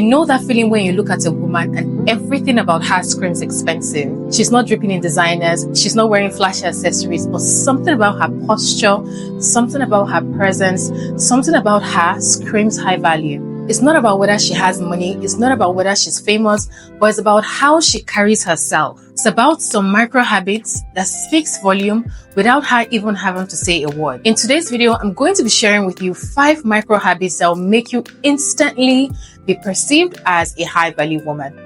know that feeling when you look at a woman and everything about her screams expensive. She's not dripping in designers, she's not wearing flashy accessories, but something about her posture, something about her presence, something about her screams high value. It's not about whether she has money, it's not about whether she's famous, but it's about how she carries herself. It's about some micro habits that speaks volume without her even having to say a word. In today's video, I'm going to be sharing with you 5 micro habits that will make you instantly be perceived as a high value woman.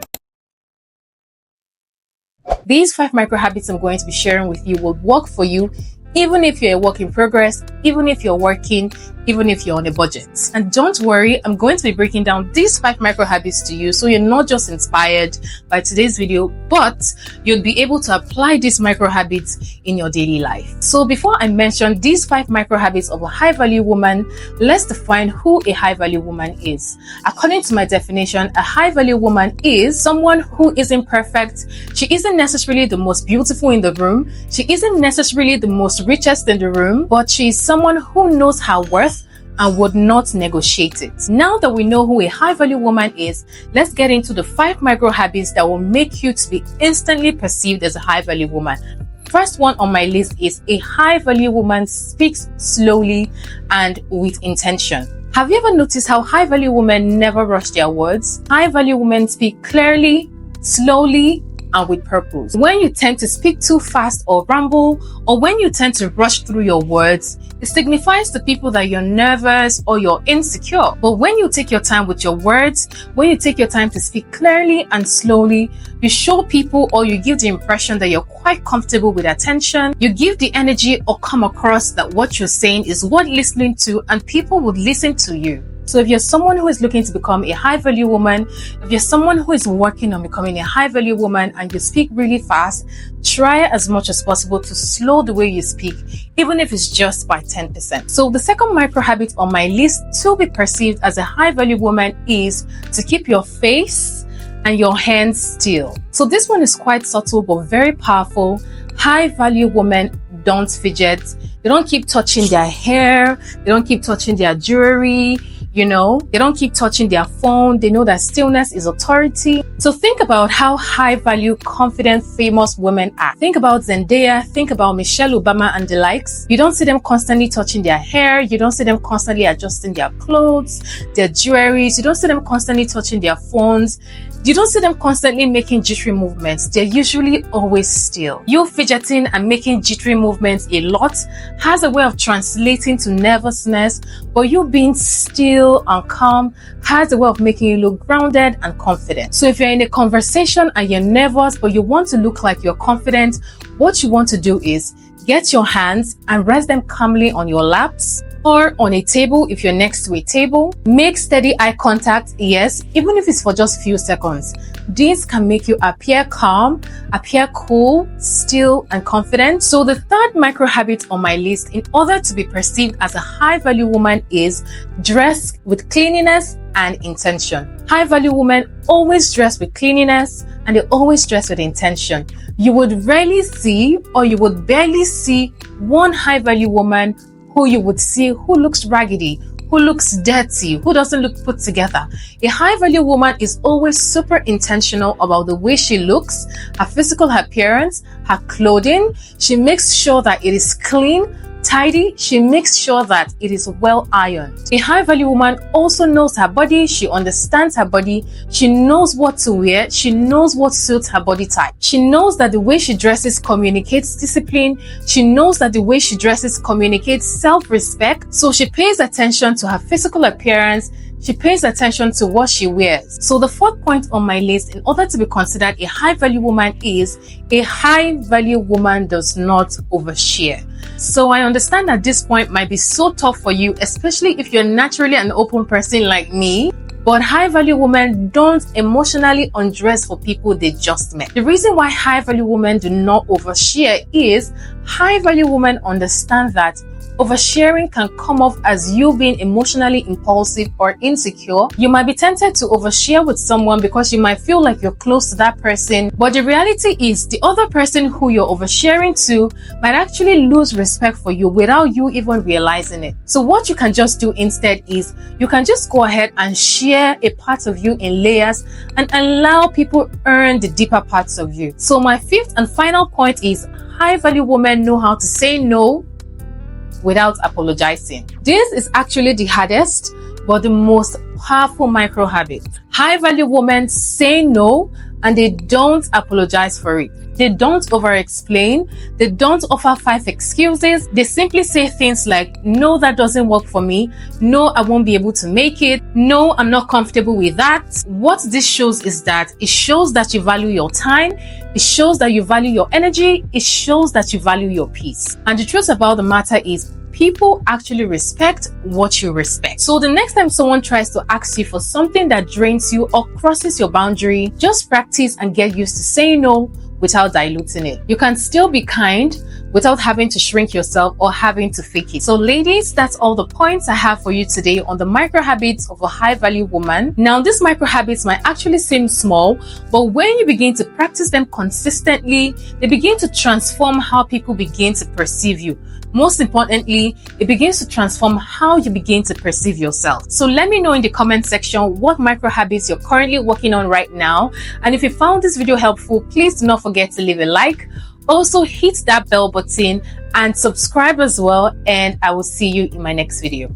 These 5 micro habits I'm going to be sharing with you will work for you even if you're a work in progress, even if you're working, even if you're on a budget. And don't worry, I'm going to be breaking down these 5 micro habits to you so you're not just inspired by today's video, but you'll be able to apply these micro habits in your daily life. So before I mention these 5 micro habits of a high value woman, let's define who a high value woman is. According to my definition, a high value woman is someone who isn't perfect. She isn't necessarily the most beautiful in the room. She isn't necessarily the most richest in the room, but she is someone who knows her worth and would not negotiate it. Now that we know who a high value woman is, let's get into the 5 micro habits that will make you to be instantly perceived as a high value woman. First one on my list is a high value woman speaks slowly and with intention. Have you ever noticed how high value women never rush their words? High value women speak clearly, slowly, and with purpose. When you tend to speak too fast or ramble, or when you tend to rush through your words, it signifies to people that you're nervous or you're insecure. But when you take your time with your words, when you take your time to speak clearly and slowly, you show people or you give the impression that you're quite comfortable with attention. You give the energy or come across that what you're saying is worth listening to and people would listen to you. So if you're someone who is looking to become a high value woman, if you're someone who is working on becoming a high value woman and you speak really fast, try as much as possible to slow the way you speak, even if it's just by 10%. So the second micro habit on my list to be perceived as a high value woman is to keep your face and your hands still. So this one is quite subtle but very powerful. High value women don't fidget. They don't keep touching their hair. They don't keep touching their jewelry. They don't keep touching their phone. They know that stillness is authority. So think about how high value, confident, famous women are. Think about Zendaya, think about Michelle Obama and the likes. You don't see them constantly touching their hair. You don't see them constantly adjusting their clothes, their jewelries. You don't see them constantly touching their phones. You don't see them constantly making jittery movements. They're usually always still. You fidgeting and making jittery movements a lot has a way of translating to nervousness, but you being still and calm has a way of making you look grounded and confident. So if you're in a conversation and you're nervous, but you want to look like you're confident, what you want to do is get your hands and rest them calmly on your laps or on a table if you're next to a table. Make steady eye contact, yes, even if it's for just few seconds. This can make you appear calm, appear cool, still, and confident. So the third micro habit on my list in order to be perceived as a high value woman is dress with cleanliness and intention. High value women always dress with cleanliness and they always dress with intention. You would rarely see or you would barely see one high value woman who you would see who looks raggedy, who looks dirty, who doesn't look put together. A high value woman is always super intentional about the way she looks, her physical appearance, her clothing. She makes sure that it is clean, tidy. She makes sure that it is well ironed. A high value woman also knows her body. She understands her body. She knows what to wear. She knows what suits her body type. She knows that the way she dresses communicates discipline. She knows that the way she dresses communicates self-respect. So she pays attention to her physical appearance. She pays attention to what she wears. So the fourth point on my list in order to be considered a high value woman is a high value woman does not overshare. So I understand that this point might be so tough for you, especially if you're naturally an open person like me. But high value women don't emotionally undress for people they just met. The reason why high value women do not overshare is high value women understand that oversharing can come off as you being emotionally impulsive or insecure. You might be tempted to overshare with someone because you might feel like you're close to that person, but the reality is the other person who you're oversharing to might actually lose respect for you without you even realizing it. So what you can just do instead is you can just go ahead and share a part of you in layers and allow people earn the deeper parts of you. So my fifth and final point is high value women know how to say no without apologizing. This is actually the hardest but the most powerful micro habit. High value women say no and they don't apologize for it. They don't over explain. They don't offer 5 excuses. They simply say things like, no, that doesn't work for me. No, I won't be able to make it. No, I'm not comfortable with that. What this shows is that it shows that you value your time. It shows that you value your energy. It shows that you value your peace. And the truth about the matter is, people actually respect what you respect. So the next time someone tries to ask you for something that drains you or crosses your boundary, just practice and get used to saying no without diluting it. You can still be kind without having to shrink yourself or having to fake it. So ladies, that's all the points I have for you today on the micro habits of a high value woman. Now, these micro habits might actually seem small, but when you begin to practice them consistently, they begin to transform how people begin to perceive you. Most importantly, it begins to transform how you begin to perceive yourself. So let me know in the comment section what micro habits you're currently working on right now. And if you found this video helpful, please do not forget to leave a like. Also hit that bell button and subscribe as well. And I will see you in my next video.